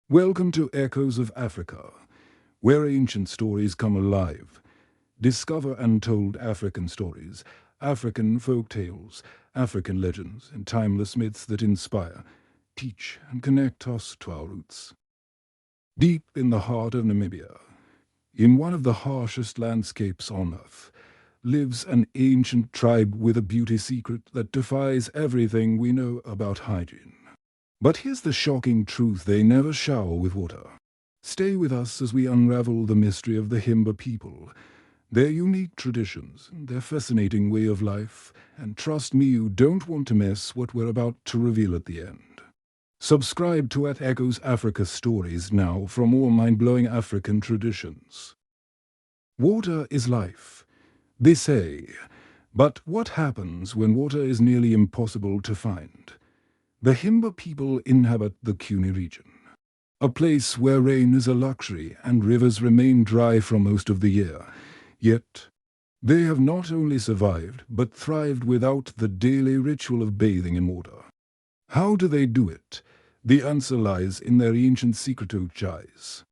Welcome to Echoes of Africa, where ancient stories come alive. Discover untold African stories, African folk tales, African legends, and timeless myths that inspire, teach, and connect us to our roots. Deep in the heart of Namibia, in one of the harshest landscapes on earth, lives an ancient tribe with a beauty secret that defies everything we know about hygiene. But here's the shocking truth: they never shower with water. Stay with us as we unravel the mystery of the Himba people, their unique traditions, their fascinating way of life, and trust me, you don't want to miss what we're about to reveal at the end. Subscribe to At Echoes Africa Stories now for more mind-blowing African traditions. Water is life, they say, but what happens when water is nearly impossible to find? The Himba people inhabit the Cuni region, a place where rain is a luxury and rivers remain dry for most of the year. Yet, they have not only survived, but thrived without the daily ritual of bathing in water. How do they do it? The answer lies in their ancient secret ochres.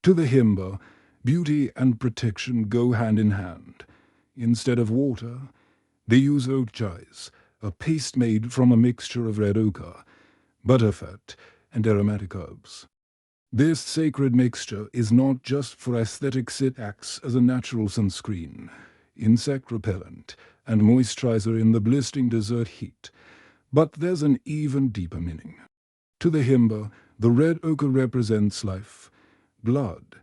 To the Himba, beauty and protection go hand in hand. Instead of water, they use ochres, a paste made from a mixture of red ochre, butterfat, and aromatic herbs. This sacred mixture is not just for aesthetics, it acts as a natural sunscreen, insect repellent, and moisturizer in the blistering desert heat. But there's an even deeper meaning. To the Himba, the red ochre represents life, blood,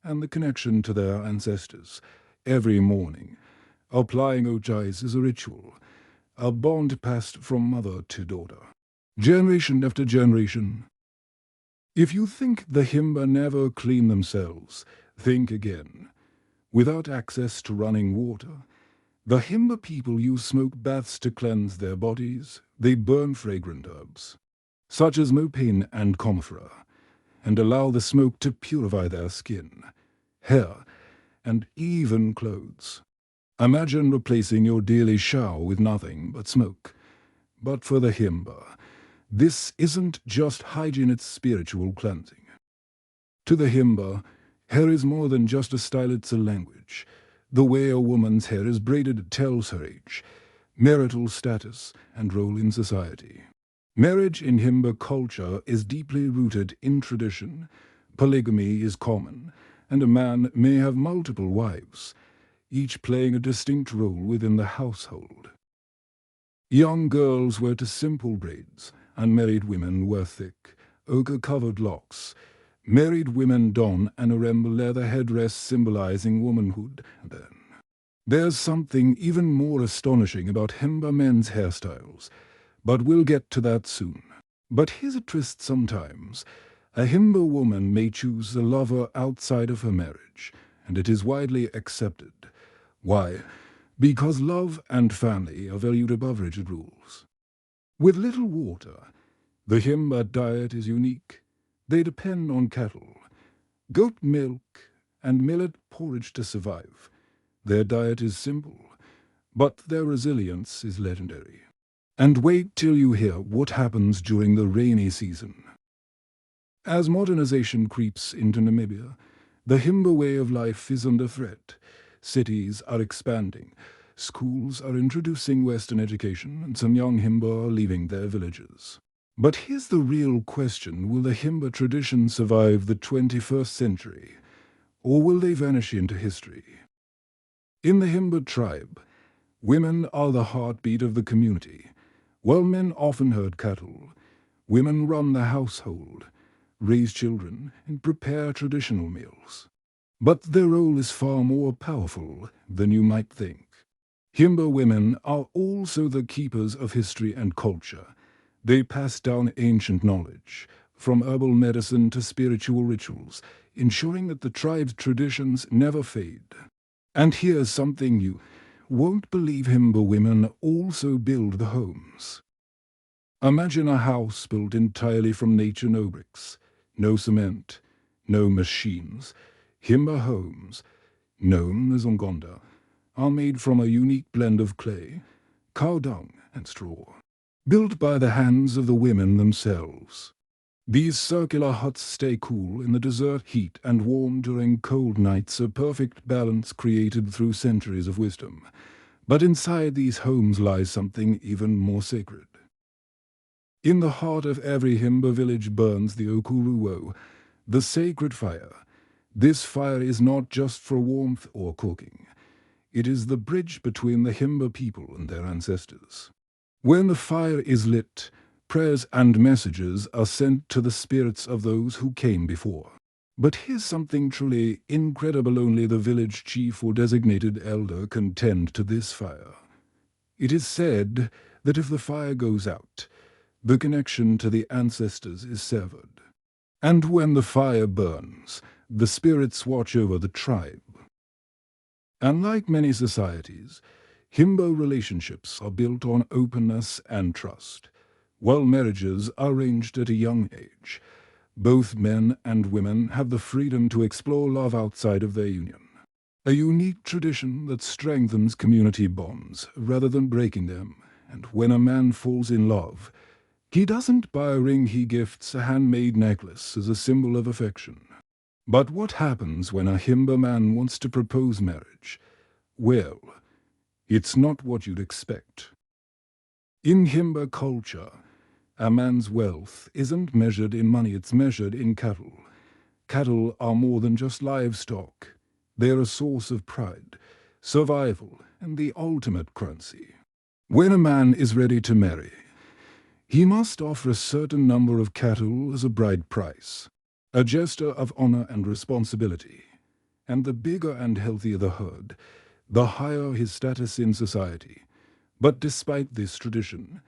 and the connection to their ancestors. Every morning, applying ochres is a ritual, a bond passed from mother to daughter, generation after generation. If you think the Himba never clean themselves, think again. Without access to running water, the Himba people use smoke baths to cleanse their bodies. They burn fragrant herbs, such as mopane and comfrey, and allow the smoke to purify their skin, hair, and even clothes. Imagine replacing your daily shower with nothing but smoke. But for the Himba, this isn't just hygiene, it's spiritual cleansing. To the Himba, hair is more than just a style, it's a language. The way a woman's hair is braided tells her age, marital status, and role in society. Marriage in Himba culture is deeply rooted in tradition. Polygamy is common, and a man may have multiple wives, each playing a distinct role within the household. Young girls wear simple braids, unmarried women wear thick, ochre-covered locks. Married women don an Aremba leather headdress symbolizing womanhood. Then, there's something even more astonishing about Himba men's hairstyles, but we'll get to that soon. But here's a twist: sometimes a Himba woman may choose a lover outside of her marriage, and it is widely accepted. Why? Because love and family are valued above rigid rules. With little water, the Himba diet is unique. They depend on cattle, goat milk, and millet porridge to survive. Their diet is simple, but their resilience is legendary. And wait till you hear what happens during the rainy season. As modernization creeps into Namibia, the Himba way of life is under threat. Cities are expanding, schools are introducing Western education, and some young Himba are leaving their villages. But here's the real question: will the Himba tradition survive the 21st century, or will they vanish into history? In the Himba tribe, women are the heartbeat of the community. While men often herd cattle, women run the household, raise children, and prepare traditional meals. But their role is far more powerful than you might think. Himba women are also the keepers of history and culture. They pass down ancient knowledge, from herbal medicine to spiritual rituals, ensuring that the tribe's traditions never fade. And here's something you won't believe: Himba women also build the homes. Imagine a house built entirely from nature: no bricks, no cement, no machines. Himba homes, known as Ongonda, are made from a unique blend of clay, cow dung, and straw, built by the hands of the women themselves. These circular huts stay cool in the desert heat and warm during cold nights, a perfect balance created through centuries of wisdom. But inside these homes lies something even more sacred. In the heart of every Himba village burns the okuruwo, the sacred fire. This fire is not just for warmth or cooking. It is the bridge between the Himba people and their ancestors. When the fire is lit, prayers and messages are sent to the spirits of those who came before. But here's something truly incredible: only the village chief or designated elder can tend to this fire. It is said that if the fire goes out, the connection to the ancestors is severed. And when the fire burns, the spirits watch over the tribe. Unlike many societies, Himba relationships are built on openness and trust. While marriages are arranged at a young age, both men and women have the freedom to explore love outside of their union. A unique tradition that strengthens community bonds rather than breaking them. And when a man falls in love, he doesn't buy a ring, he gifts a handmade necklace as a symbol of affection. But what happens when a Himba man wants to propose marriage? Well, it's not what you'd expect. In Himba culture, a man's wealth isn't measured in money, it's measured in cattle. Cattle are more than just livestock. They're a source of pride, survival, and the ultimate currency. When a man is ready to marry, he must offer a certain number of cattle as a bride price, a gesture of honor and responsibility. And the bigger and healthier the herd, the higher his status in society. But despite this tradition,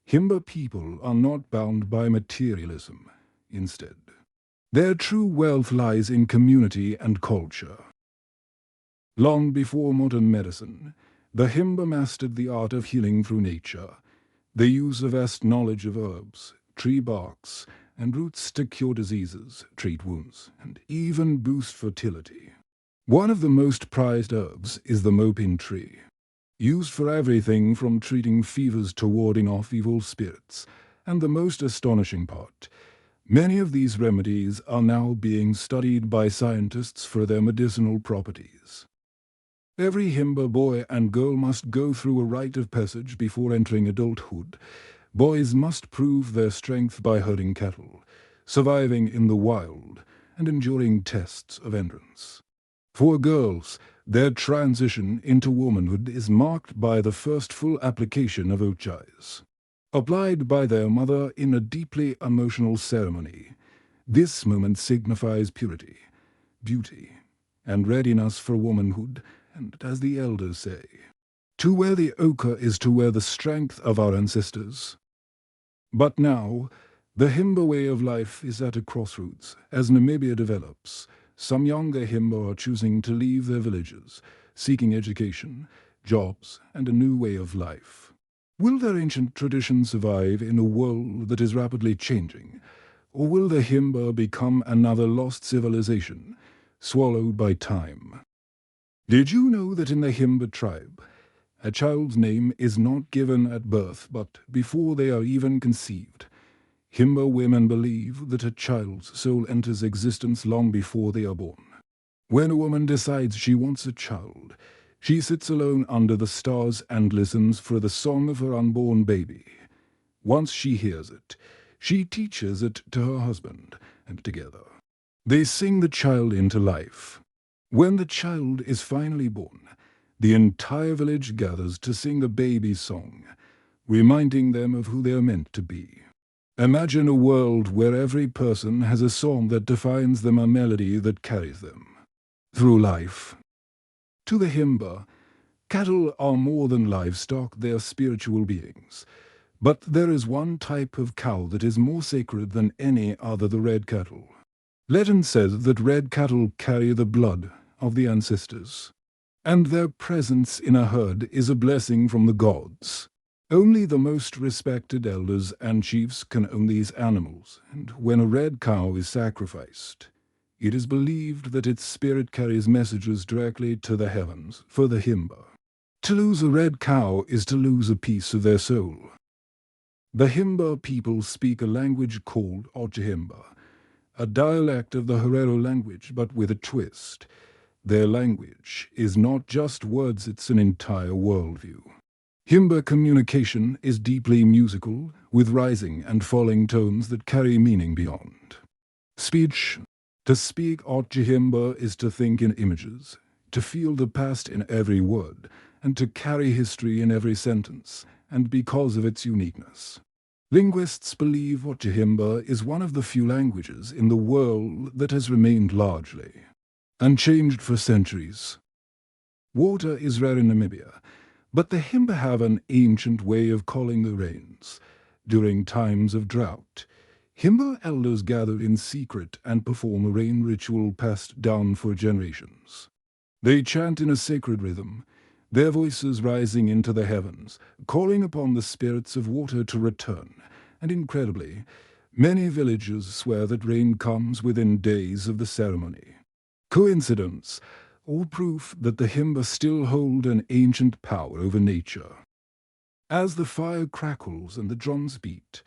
Himba people are not bound by materialism. Instead, their true wealth lies in community and culture. Long before modern medicine, the Himba mastered the art of healing through nature. They use a vast knowledge of herbs, tree barks, and roots to cure diseases, treat wounds, and even boost fertility. One of the most prized herbs is the mopin tree, used for everything from treating fevers to warding off evil spirits. And the most astonishing part, many of these remedies are now being studied by scientists for their medicinal properties. Every Himba boy and girl must go through a rite of passage before entering adulthood. Boys must prove their strength by herding cattle, surviving in the wild, and enduring tests of endurance. For girls, their transition into womanhood is marked by the first full application of ochres, applied by their mother in a deeply emotional ceremony. This moment signifies purity, beauty, and readiness for womanhood. And as the elders say, to wear the ochre is to wear the strength of our ancestors. But now, the Himba way of life is at a crossroads. As Namibia develops, some younger Himba are choosing to leave their villages, seeking education, jobs, and a new way of life. Will their ancient traditions survive in a world that is rapidly changing? Or will the Himba become another lost civilization, swallowed by time? Did you know that in the Himba tribe, a child's name is not given at birth, but before they are even conceived? Himba women believe that a child's soul enters existence long before they are born. When a woman decides she wants a child, she sits alone under the stars and listens for the song of her unborn baby. Once she hears it, she teaches it to her husband, and together they sing the child into life. When the child is finally born, the entire village gathers to sing the baby's song, reminding them of who they are meant to be. Imagine a world where every person has a song that defines them, a melody that carries them through life. To the Himba, cattle are more than livestock, they are spiritual beings. But there is one type of cow that is more sacred than any other, the red cattle. Legend says that red cattle carry the blood of the ancestors, and their presence in a herd is a blessing from the gods. Only the most respected elders and chiefs can own these animals, and when a red cow is sacrificed, it is believed that its spirit carries messages directly to the heavens. For the Himba, to lose a red cow is to lose a piece of their soul. The Himba people speak a language called Himba, a dialect of the Herero language but with a twist. Their language is not just words, it's an entire worldview. Himba communication is deeply musical, with rising and falling tones that carry meaning beyond. Speech. To speak Himba is to think in images, to feel the past in every word, and to carry history in every sentence, and because of its uniqueness. Linguists believe Himba is one of the few languages in the world that has remained largely unchanged for centuries. Water is rare in Namibia, but the Himba have an ancient way of calling the rains. During times of drought, Himba elders gather in secret and perform a rain ritual passed down for generations. They chant in a sacred rhythm, their voices rising into the heavens, calling upon the spirits of water to return, and incredibly, many villagers swear that rain comes within days of the ceremony. Coincidence, or proof that the Himba still hold an ancient power over nature. As the fire crackles and the drums beat,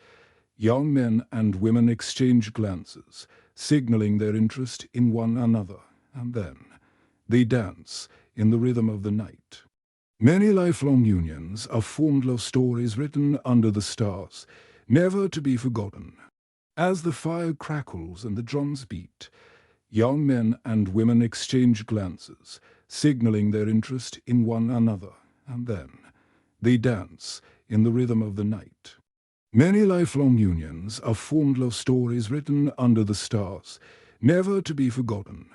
young men and women exchange glances, signaling their interest in one another, and then they dance in the rhythm of the night. Many lifelong unions are formed love stories written under the stars, never to be forgotten. As the fire crackles and the drums beat, young men and women exchange glances, signaling their interest in one another, and then they dance in the rhythm of the night. Many lifelong unions are formed love stories written under the stars, never to be forgotten.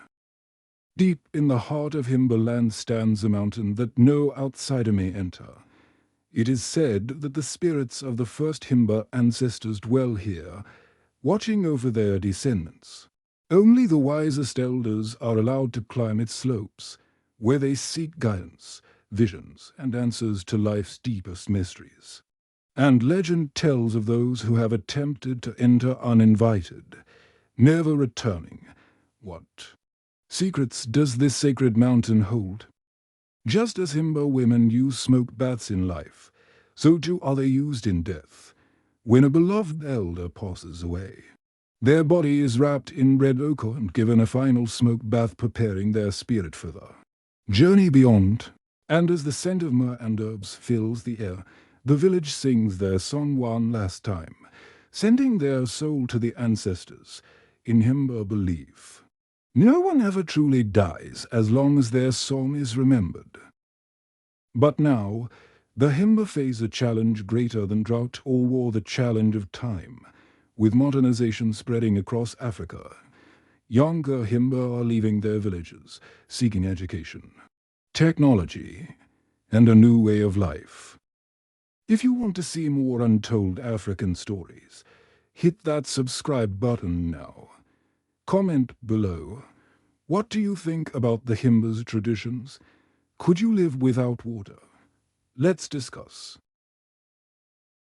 Deep in the heart of Himba land stands a mountain that no outsider may enter. It is said that the spirits of the first Himba ancestors dwell here, watching over their descendants. Only the wisest elders are allowed to climb its slopes, where they seek guidance, visions, and answers to life's deepest mysteries. And legend tells of those who have attempted to enter uninvited, never returning. What secrets does this sacred mountain hold? Just as Himba women use smoke baths in life, so too are they used in death, when a beloved elder passes away. Their body is wrapped in red ochre and given a final smoke bath, preparing their spirit for the journey beyond. And as the scent of myrrh and herbs fills the air, the village sings their song one last time, sending their soul to the ancestors. In Himba belief, no one ever truly dies as long as their song is remembered. But now, the Himba face a challenge greater than drought or war, the challenge of time. With modernization spreading across Africa, younger Himba are leaving their villages, seeking education, technology, and a new way of life. If you want to see more untold African stories, hit that subscribe button now. Comment below. What do you think about the Himba's traditions? Could you live without water? Let's discuss.